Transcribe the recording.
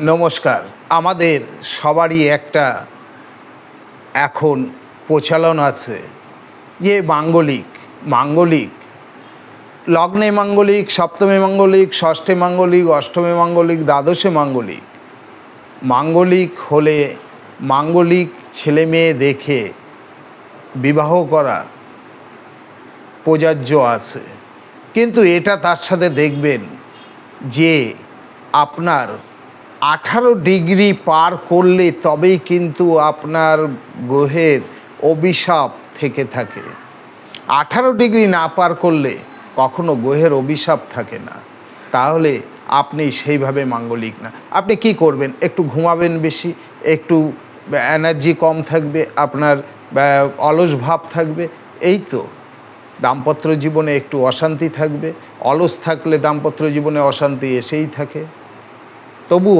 নমস্কার। আমাদের সবারই একটা এখন প্রচলন আছে যে মাঙ্গলিক লগ্নে মাঙ্গলিক, সপ্তমে মাঙ্গলিক, ষষ্ঠে মাঙ্গলিক, অষ্টমে মাঙ্গলিক, দ্বাদশে মাঙ্গলিক। মাঙ্গলিক হলে মাঙ্গলিক ছেলে মেয়ে দেখে বিবাহ করা প্রযোজ্য আছে, কিন্তু এটা তার সাথে দেখবেন যে আপনার 18 ডিগ্রি পার করলে তবেই কিন্তু আপনার গ্রহের অভিশাপ থেকে থাকে। 18 ডিগ্রি না পার করলে কখনো গ্রহের অভিশাপ থাকে না। তাহলে আপনি সেইভাবে মাঙ্গলিক না। আপনি কি করবেন? একটু ঘুমাবেন বেশি, একটু এনার্জি কম থাকবে, আপনার অলস ভাব থাকবে, এই তো। দাম্পত্য জীবনে একটু অশান্তি থাকবে, অলস থাকলে দাম্পত্য জীবনে অশান্তি এসেই থাকে। তবুও